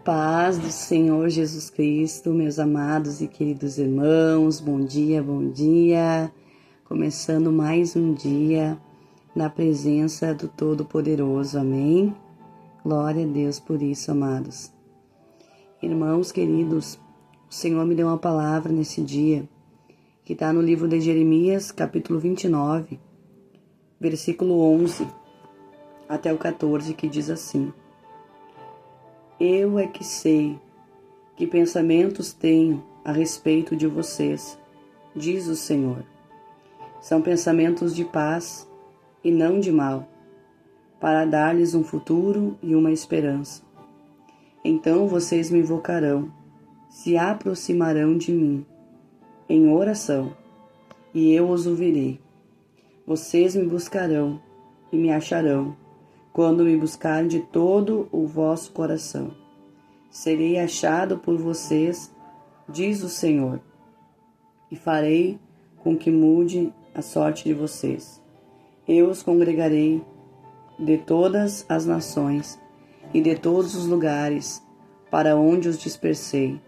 Paz do Senhor Jesus Cristo, meus amados e queridos irmãos, bom dia, bom dia. Começando mais um dia na presença do Todo-Poderoso, amém? Glória a Deus por isso, amados. Irmãos queridos, o Senhor me deu uma palavra nesse dia, que está no livro de Jeremias, capítulo 29, versículo 11 até o 14, que diz assim: Eu é que sei que pensamentos tenho a respeito de vocês, diz o Senhor. São pensamentos de paz e não de mal, para dar-lhes um futuro e uma esperança. Então vocês me invocarão, se aproximarão de mim, em oração, e eu os ouvirei. Vocês me buscarão e me acharão, quando me buscarem de todo o vosso coração. Serei achado por vocês, diz o Senhor, e farei com que mude a sorte de vocês. Eu os congregarei de todas as nações e de todos os lugares para onde os dispersei,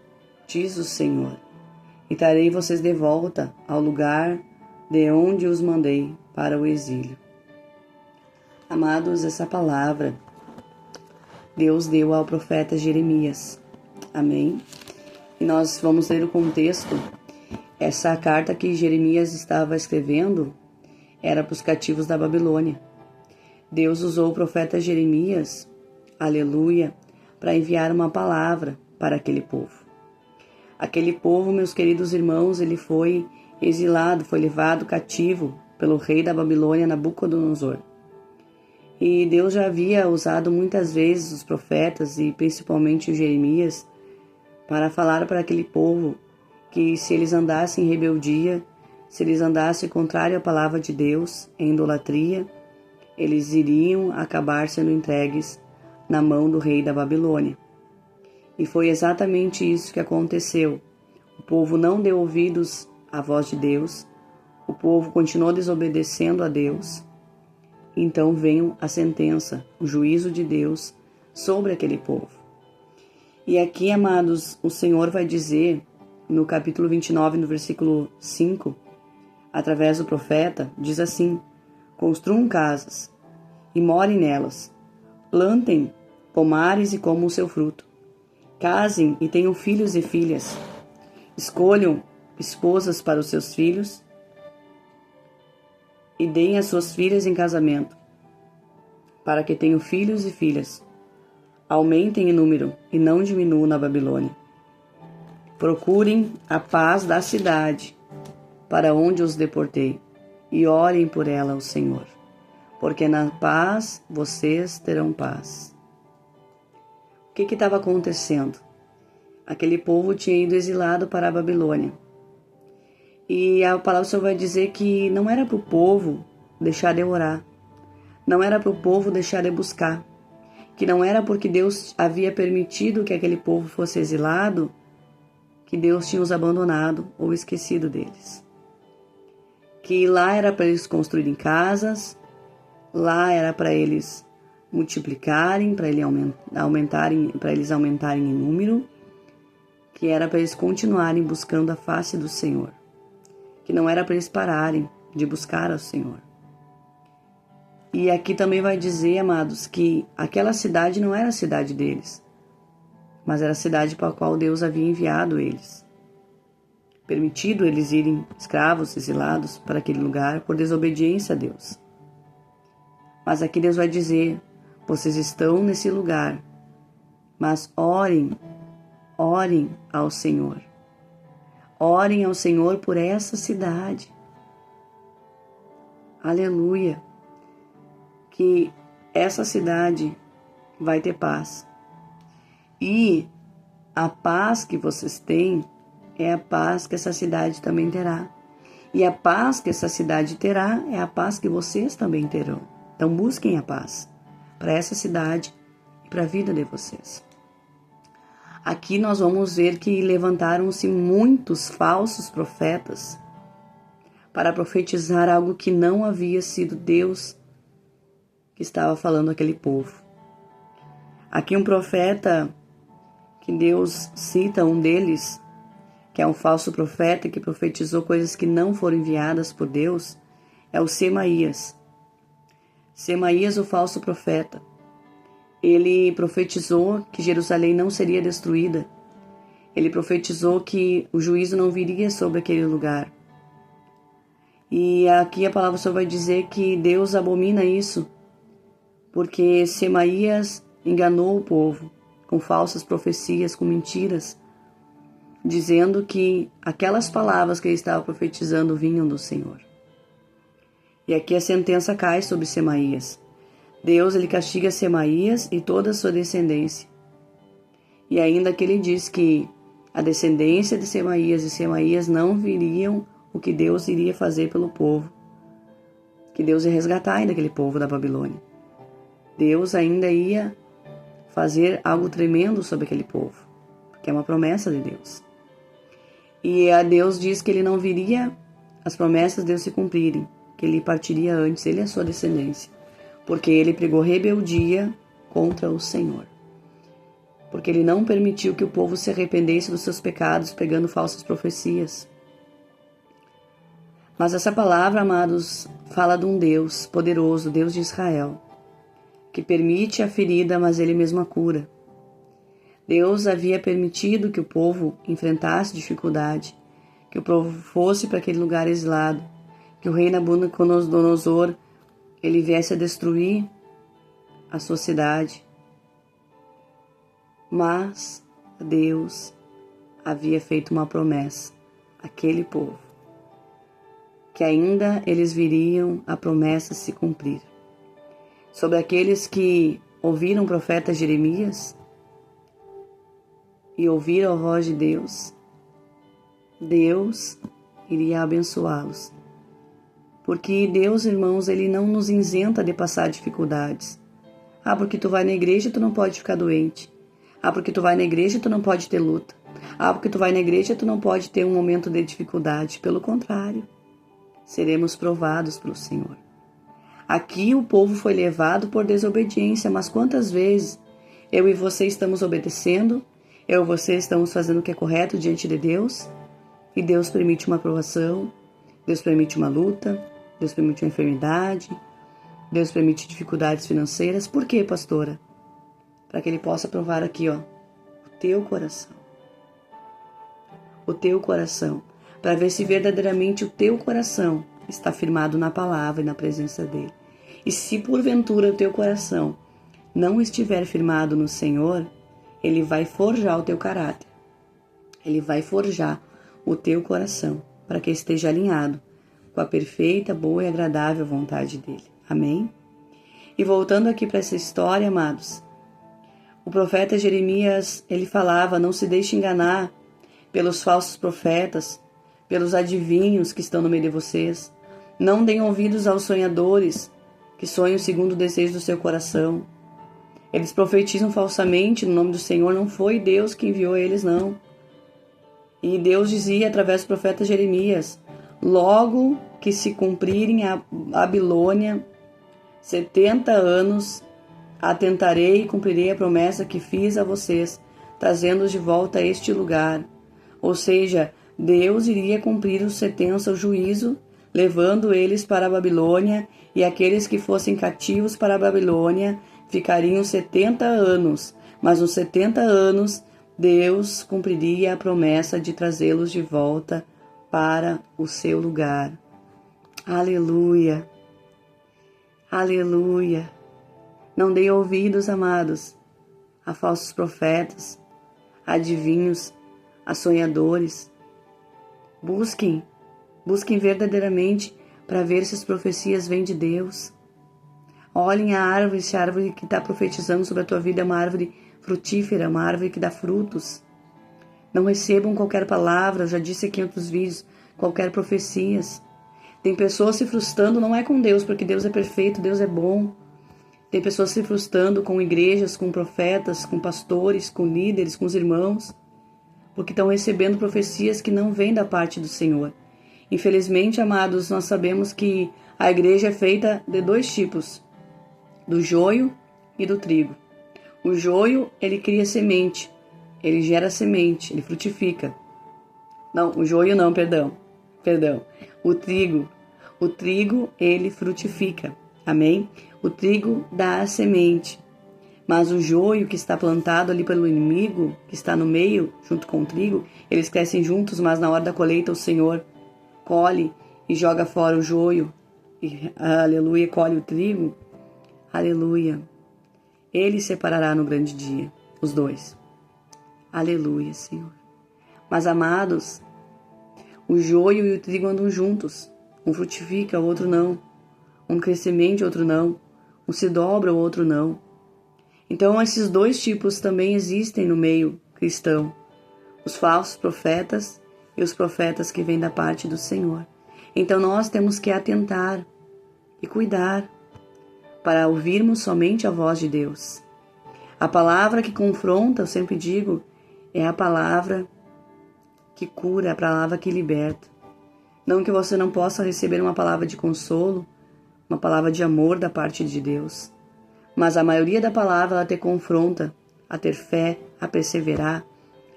diz o Senhor, e trarei vocês de volta ao lugar de onde os mandei para o exílio. Amados, essa palavra Deus deu ao profeta Jeremias, amém? E nós vamos ler o contexto. Essa carta que Jeremias estava escrevendo era para os cativos da Babilônia. Deus usou o profeta Jeremias, aleluia, para enviar uma palavra para aquele povo. Aquele povo, meus queridos irmãos, ele foi exilado, foi levado cativo pelo rei da Babilônia, Nabucodonosor. E Deus já havia usado muitas vezes os profetas, e principalmente o Jeremias, para falar para aquele povo que se eles andassem em rebeldia, se eles andassem contrário à palavra de Deus, em idolatria, eles iriam acabar sendo entregues na mão do rei da Babilônia. E foi exatamente isso que aconteceu. O povo não deu ouvidos à voz de Deus, o povo continuou desobedecendo a Deus. Então veio a sentença, o juízo de Deus sobre aquele povo. E aqui, amados, o Senhor vai dizer, no capítulo 29, no versículo 5, através do profeta, diz assim: Construam casas e morem nelas, plantem pomares e comam o seu fruto, casem e tenham filhos e filhas, escolham esposas para os seus filhos e deem as suas filhas em casamento, para que tenham filhos e filhas. Aumentem em número e não diminuam na Babilônia. Procurem a paz da cidade, para onde os deportei, e orem por ela ao Senhor, porque na paz vocês terão paz. O que estava acontecendo? Aquele povo tinha ido exilado para a Babilônia. E a palavra do Senhor vai dizer que não era para o povo deixar de orar, não era para o povo deixar de buscar, que não era porque Deus havia permitido que aquele povo fosse exilado, que Deus tinha os abandonado ou esquecido deles. Que lá era para eles construírem casas, lá era para eles multiplicarem, para eles aumentarem em número, que era para eles continuarem buscando a face do Senhor. Que não era para eles pararem de buscar ao Senhor. E aqui também vai dizer, amados, que aquela cidade não era a cidade deles, mas era a cidade para a qual Deus havia enviado eles. Permitido eles irem escravos, exilados para aquele lugar por desobediência a Deus. Mas aqui Deus vai dizer: vocês estão nesse lugar, mas orem ao Senhor. Orem ao Senhor por essa cidade. Aleluia. Que essa cidade vai ter paz. E a paz que vocês têm é a paz que essa cidade também terá. E a paz que essa cidade terá é a paz que vocês também terão. Então busquem a paz para essa cidade e para a vida de vocês. Aqui nós vamos ver que levantaram-se muitos falsos profetas para profetizar algo que não havia sido Deus que estava falando àquele povo. Aqui um profeta que Deus cita um deles, que é um falso profeta que profetizou coisas que não foram enviadas por Deus, é o Semaías. Semaías, o falso profeta. Ele profetizou que Jerusalém não seria destruída. Ele profetizou que o juízo não viria sobre aquele lugar. E aqui a palavra do Senhor vai dizer que Deus abomina isso, porque Semaías enganou o povo com falsas profecias, com mentiras, dizendo que aquelas palavras que ele estava profetizando vinham do Senhor. E aqui a sentença cai sobre Semaías. Deus, ele castiga Semaías e toda a sua descendência. E ainda que ele diz que a descendência de Semaías e Semaías não viriam o que Deus iria fazer pelo povo. Que Deus ia resgatar ainda aquele povo da Babilônia. Deus ainda ia fazer algo tremendo sobre aquele povo, que é uma promessa de Deus. E a Deus diz que ele não viria as promessas de Deus se cumprirem, que ele partiria antes, ele e a sua descendência, porque ele pregou rebeldia contra o Senhor. Porque ele não permitiu que o povo se arrependesse dos seus pecados, pegando falsas profecias. Mas essa palavra, amados, fala de um Deus poderoso, Deus de Israel, que permite a ferida, mas ele mesmo a cura. Deus havia permitido que o povo enfrentasse dificuldade, que o povo fosse para aquele lugar exilado, que o rei Nabucodonosor ele viesse a destruir a sua cidade. Mas Deus havia feito uma promessa àquele povo, que ainda eles viriam a promessa se cumprir. Sobre aqueles que ouviram o profeta Jeremias e ouviram a voz de Deus, Deus iria abençoá-los. Porque Deus, irmãos, ele não nos isenta de passar dificuldades. Ah, porque tu vai na igreja, tu não pode ficar doente. Ah, porque tu vai na igreja, tu não pode ter luta. Ah, porque tu vai na igreja, tu não pode ter um momento de dificuldade. Pelo contrário, seremos provados pelo Senhor. Aqui o povo foi levado por desobediência, mas quantas vezes eu e você estamos obedecendo, eu e você estamos fazendo o que é correto diante de Deus, e Deus permite uma provação, Deus permite uma luta, Deus permite uma enfermidade, Deus permite dificuldades financeiras. Por quê, pastora? Para que Ele possa provar aqui, o teu coração. O teu coração. Para ver se verdadeiramente o teu coração está firmado na palavra e na presença dEle. E se porventura o teu coração não estiver firmado no Senhor, Ele vai forjar o teu caráter. Ele vai forjar o teu coração para que esteja alinhado com a perfeita, boa e agradável vontade dEle. Amém? E voltando aqui para essa história, amados, o profeta Jeremias, ele falava: não se deixe enganar pelos falsos profetas, pelos adivinhos que estão no meio de vocês. Não deem ouvidos aos sonhadores que sonham segundo o desejo do seu coração. Eles profetizam falsamente no nome do Senhor, não foi Deus que enviou eles, não. E Deus dizia através do profeta Jeremias: logo que se cumprirem a Babilônia 70 anos, atentarei e cumprirei a promessa que fiz a vocês, trazendo-os de volta a este lugar. Ou seja, Deus iria cumprir os 70, o juízo, levando eles para a Babilônia, e aqueles que fossem cativos para a Babilônia ficariam 70 anos, mas nos 70 anos Deus cumpriria a promessa de trazê-los de volta para o seu lugar. Aleluia! Aleluia! Não deem ouvidos, amados, a falsos profetas, a adivinhos, a sonhadores. Busquem verdadeiramente para ver se as profecias vêm de Deus. Olhem a árvore, se a árvore que está profetizando sobre a tua vida é uma árvore frutífera, uma árvore que dá frutos. Não recebam qualquer palavra, já disse aqui em outros vídeos, qualquer profecias. Tem pessoas se frustrando, não é com Deus, porque Deus é perfeito, Deus é bom. Tem pessoas se frustrando com igrejas, com profetas, com pastores, com líderes, com os irmãos, porque estão recebendo profecias que não vêm da parte do Senhor. Infelizmente, amados, nós sabemos que a igreja é feita de dois tipos, do joio e do trigo. O joio, ele cria semente, ele gera semente, ele frutifica. Não, o joio não, perdão. O trigo, ele frutifica. Amém? O trigo dá a semente. Mas o joio que está plantado ali pelo inimigo, que está no meio, junto com o trigo, eles crescem juntos, mas na hora da colheita o Senhor colhe e joga fora o joio. E, aleluia, colhe o trigo. Aleluia. Ele separará no grande dia, os dois. Aleluia, Senhor. Mas, amados, o joio e o trigo andam juntos. Um frutifica, o outro não. Um cresce semente, o outro não. Um se dobra, o outro não. Então, esses dois tipos também existem no meio cristão. Os falsos profetas e os profetas que vêm da parte do Senhor. Então, nós temos que atentar e cuidar para ouvirmos somente a voz de Deus. A palavra que confronta, eu sempre digo, é a palavra que cura, a palavra que liberta. Não que você não possa receber uma palavra de consolo, uma palavra de amor da parte de Deus. Mas a maioria da palavra, ela te confronta a ter fé, a perseverar,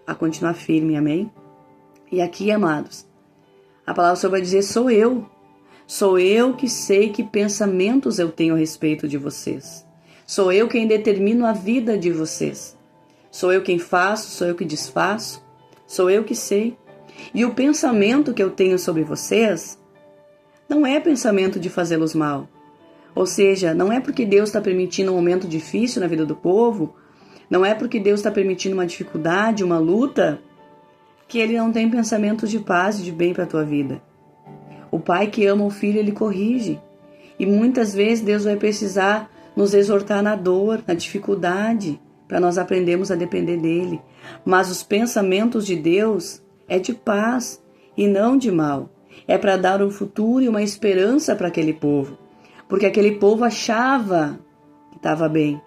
a continuar firme, amém? E aqui, amados, a palavra só vai dizer, sou eu que sei que pensamentos eu tenho a respeito de vocês. Sou eu quem determino a vida de vocês. Sou eu quem faço, sou eu que desfaço, sou eu que sei. E o pensamento que eu tenho sobre vocês não é pensamento de fazê-los mal. Ou seja, não é porque Deus está permitindo um momento difícil na vida do povo, não é porque Deus está permitindo uma dificuldade, uma luta, que Ele não tem pensamentos de paz e de bem para a tua vida. O pai que ama o filho, ele corrige. E muitas vezes Deus vai precisar nos exortar na dor, na dificuldade, para nós aprendermos a depender dele. Mas os pensamentos de Deus é de paz e não de mal. É para dar um futuro e uma esperança para aquele povo. Porque aquele povo achava que estava bem.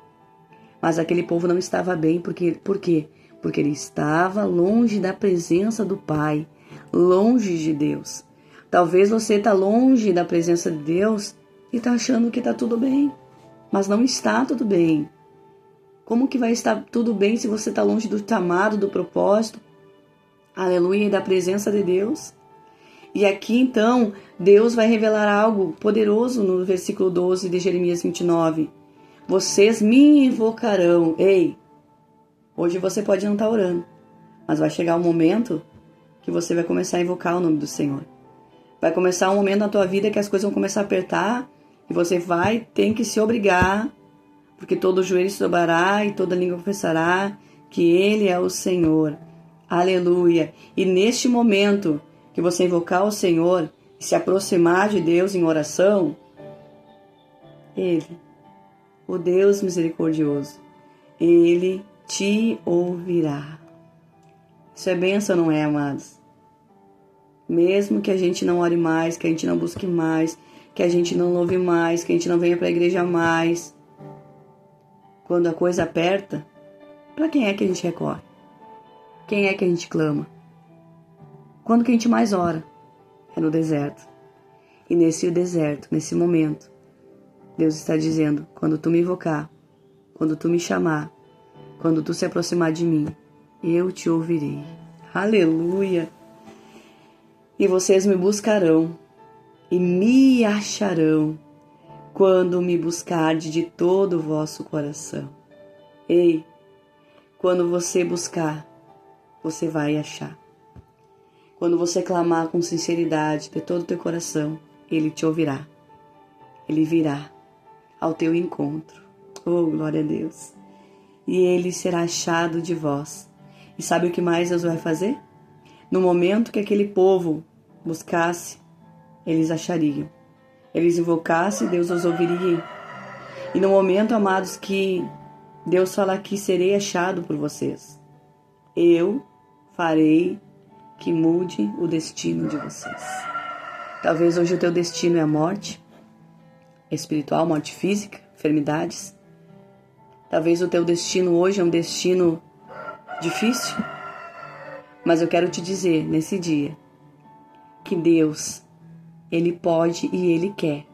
Mas aquele povo não estava bem. Por quê? Porque ele estava longe da presença do Pai, longe de Deus. Talvez você está longe da presença de Deus e está achando que está tudo bem. Mas não está tudo bem. Como que vai estar tudo bem se você está longe do chamado, do propósito? Aleluia, e da presença de Deus? E aqui então, Deus vai revelar algo poderoso no versículo 12 de Jeremias 29. Vocês me invocarão. Ei, hoje você pode não estar orando, mas vai chegar um momento que você vai começar a invocar o nome do Senhor. Vai começar um momento na tua vida que as coisas vão começar a apertar e você tem que se obrigar, porque todo joelho se dobrará e toda língua confessará que Ele é o Senhor. Aleluia! E neste momento que você invocar o Senhor e se aproximar de Deus em oração, Ele, o Deus misericordioso, Ele te ouvirá. Isso é bênção, não é, amados? Mesmo que a gente não ore mais, que a gente não busque mais, que a gente não louve mais, que a gente não venha para a igreja mais, quando a coisa aperta, para quem é que a gente recorre? Quem é que a gente clama? Quando que a gente mais ora? É no deserto. E nesse deserto, nesse momento, Deus está dizendo, quando tu me invocar, quando tu me chamar, quando tu se aproximar de mim, eu te ouvirei. Aleluia! E vocês me buscarão e me acharão quando me buscardes de todo o vosso coração. Ei, quando você buscar, você vai achar. Quando você clamar com sinceridade de todo o teu coração, Ele te ouvirá. Ele virá ao teu encontro. Oh, glória a Deus! E Ele será achado de vós. E sabe o que mais Deus vai fazer? No momento que aquele povo buscasse, eles achariam. Eles invocassem, Deus os ouviria. E no momento, amados, que Deus fala que serei achado por vocês, eu farei que mude o destino de vocês. Talvez hoje o teu destino é a morte espiritual, morte física, enfermidades. Talvez o teu destino hoje é um destino difícil. Mas eu quero te dizer, nesse dia, que Deus, Ele pode e Ele quer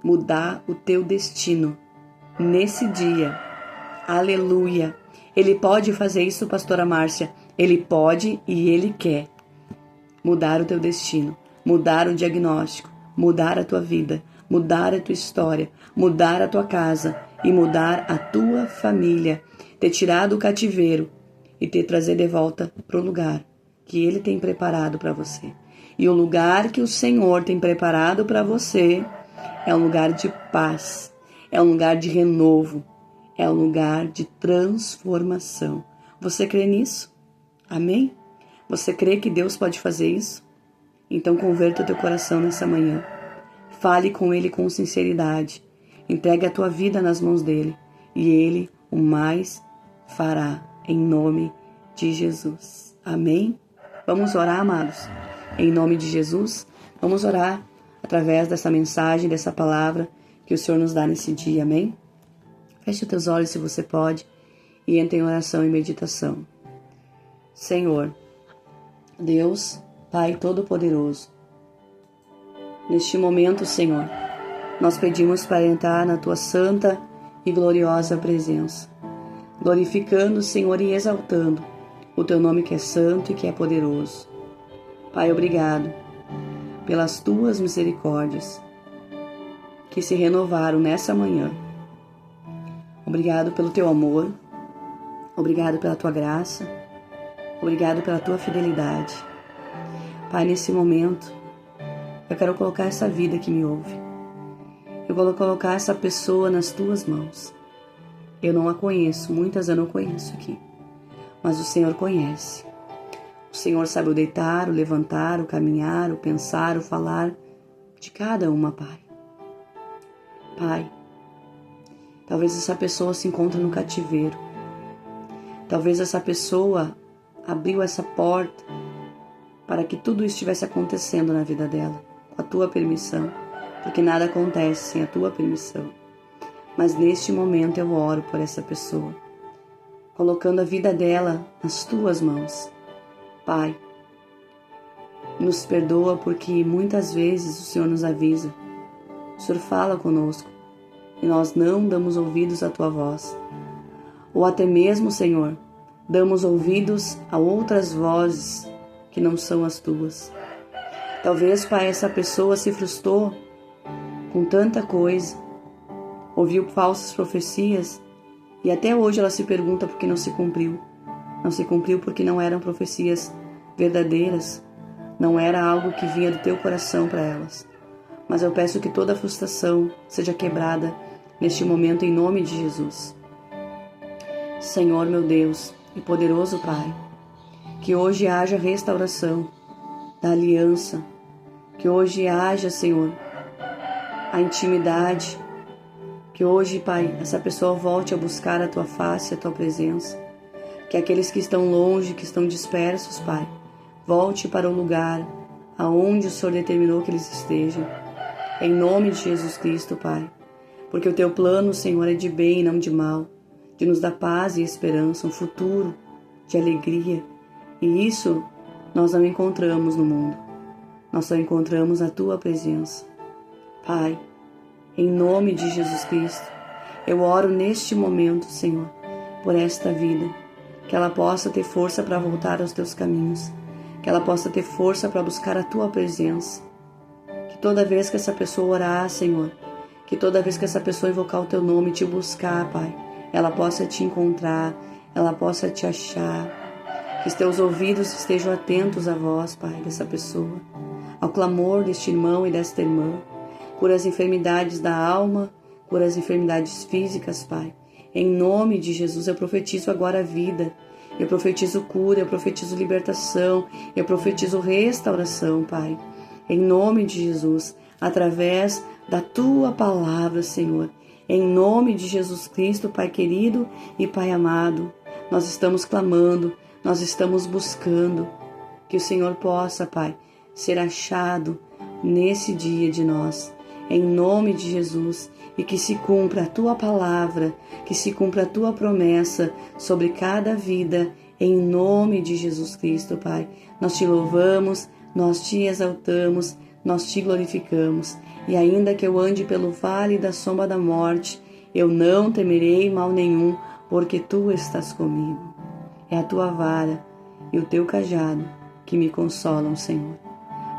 mudar o teu destino nesse dia. Aleluia! Ele pode fazer isso, pastora Márcia. Ele pode e Ele quer mudar o teu destino, mudar o diagnóstico, mudar a tua vida, mudar a tua história, mudar a tua casa e mudar a tua família, te tirar do cativeiro e te trazer de volta para o lugar que Ele tem preparado para você. E o lugar que o Senhor tem preparado para você é um lugar de paz, é um lugar de renovo, é um lugar de transformação. Você crê nisso? Amém? Você crê que Deus pode fazer isso? Então converta o teu coração nessa manhã. Fale com Ele com sinceridade. Entregue a tua vida nas mãos dEle e Ele o mais fará, em nome de Jesus. Amém? Vamos orar, amados? Em nome de Jesus, vamos orar através dessa mensagem, dessa palavra que o Senhor nos dá nesse dia. Amém? Feche os teus olhos se você pode e entre em oração e meditação. Senhor, Deus, Pai Todo-Poderoso, neste momento, Senhor, nós pedimos para entrar na Tua santa e gloriosa presença, glorificando, Senhor, e exaltando o Teu nome que é santo e que é poderoso. Pai, obrigado pelas Tuas misericórdias que se renovaram nessa manhã. Obrigado pelo Teu amor, obrigado pela Tua graça, obrigado pela Tua fidelidade. Pai, nesse momento, eu quero colocar essa vida que me ouve. Eu vou colocar essa pessoa nas Tuas mãos. Eu não a conheço, muitas eu não conheço aqui, mas o Senhor conhece. O Senhor sabe o deitar, o levantar, o caminhar, o pensar, o falar de cada uma, Pai. Pai, talvez essa pessoa se encontre no cativeiro. Talvez essa pessoa abriu essa porta para que tudo isso estivesse acontecendo na vida dela, com a Tua permissão, porque nada acontece sem a Tua permissão. Mas neste momento eu oro por essa pessoa, colocando a vida dela nas Tuas mãos. Pai, nos perdoa porque muitas vezes o Senhor nos avisa, o Senhor fala conosco e nós não damos ouvidos à Tua voz. Ou até mesmo, Senhor, damos ouvidos a outras vozes que não são as Tuas. Talvez, Pai, essa pessoa se frustrou com tanta coisa, ouviu falsas profecias e até hoje ela se pergunta por que não se cumpriu. Não se cumpriu porque não eram profecias verdadeiras, não era algo que vinha do Teu coração para elas. Mas eu peço que toda frustração seja quebrada neste momento em nome de Jesus. Senhor, meu Deus e poderoso Pai, que hoje haja restauração da aliança, que hoje haja, Senhor, a intimidade, que hoje, Pai, essa pessoa volte a buscar a Tua face, a Tua presença. Que aqueles que estão longe, que estão dispersos, Pai, volte para o lugar aonde o Senhor determinou que eles estejam. Em nome de Jesus Cristo, Pai. Porque o Teu plano, Senhor, é de bem e não de mal, de nos dar paz e esperança, um futuro de alegria. E isso nós não encontramos no mundo. Nós só encontramos a Tua presença. Pai, em nome de Jesus Cristo, eu oro neste momento, Senhor, por esta vida, que ela possa ter força para voltar aos Teus caminhos, que ela possa ter força para buscar a Tua presença, que toda vez que essa pessoa orar, Senhor, que toda vez que essa pessoa invocar o Teu nome e Te buscar, Pai, ela possa Te encontrar, ela possa Te achar, que os Teus ouvidos estejam atentos à voz, Pai, dessa pessoa, ao clamor deste irmão e desta irmã. Cura as enfermidades da alma, cura as enfermidades físicas, Pai. Em nome de Jesus, eu profetizo agora a vida, eu profetizo cura, eu profetizo libertação, eu profetizo restauração, Pai. Em nome de Jesus, através da Tua palavra, Senhor. Em nome de Jesus Cristo, Pai querido e Pai amado, nós estamos clamando, nós estamos buscando que o Senhor possa, Pai, ser achado nesse dia de nós. Em nome de Jesus, e que se cumpra a Tua palavra, que se cumpra a Tua promessa sobre cada vida, em nome de Jesus Cristo, Pai. Nós Te louvamos, nós Te exaltamos, nós Te glorificamos, e ainda que eu ande pelo vale da sombra da morte, eu não temerei mal nenhum, porque tu estás comigo. É a tua vara e o teu cajado que me consolam, Senhor.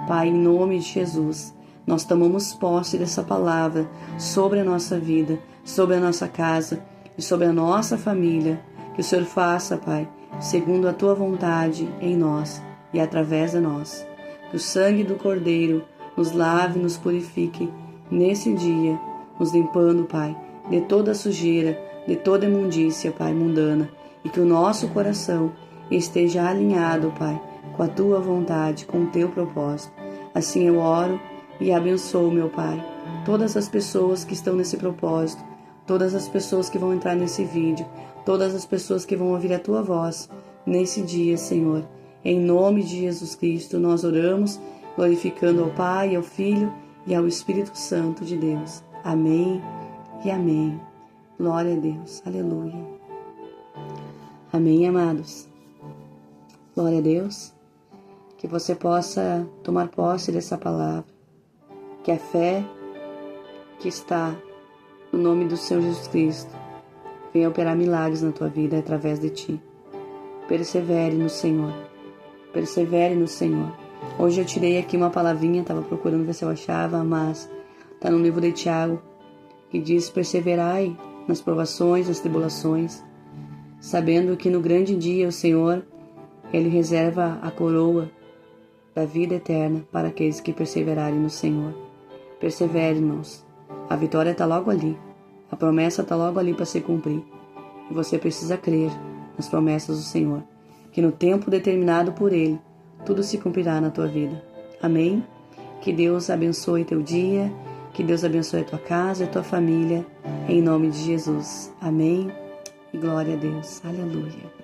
Pai, em nome de Jesus, nós tomamos posse dessa palavra sobre a nossa vida, sobre a nossa casa e sobre a nossa família. Que o Senhor faça, Pai, segundo a tua vontade em nós e através de nós. Que o sangue do Cordeiro nos lave e nos purifique nesse dia, nos limpando, Pai, de toda sujeira, de toda imundícia, Pai, mundana, e que o nosso coração esteja alinhado, Pai, com a tua vontade, com o teu propósito. Assim eu oro e abençoo, meu Pai, todas as pessoas que estão nesse propósito, todas as pessoas que vão entrar nesse vídeo, todas as pessoas que vão ouvir a tua voz nesse dia, Senhor. Em nome de Jesus Cristo, nós oramos, glorificando ao Pai, ao Filho e ao Espírito Santo de Deus. Amém e amém. Glória a Deus. Aleluia. Amém, amados. Glória a Deus. Que você possa tomar posse dessa palavra. Que a fé que está no nome do Senhor Jesus Cristo venha operar milagres na tua vida através de ti. Persevere no Senhor. Persevere no Senhor. Hoje eu tirei aqui uma palavrinha, estava procurando ver se eu achava, mas está no livro de Tiago, que diz: perseverai nas provações, nas tribulações, sabendo que no grande dia o Senhor, Ele reserva a coroa da vida eterna para aqueles que perseverarem no Senhor. Persevere, irmãos. A vitória está logo ali. A promessa está logo ali para se cumprir. E você precisa crer nas promessas do Senhor, que no tempo determinado por Ele, tudo se cumprirá na tua vida. Amém? Que Deus abençoe teu dia, que Deus abençoe a tua casa e a tua família, em nome de Jesus. Amém? E glória a Deus. Aleluia.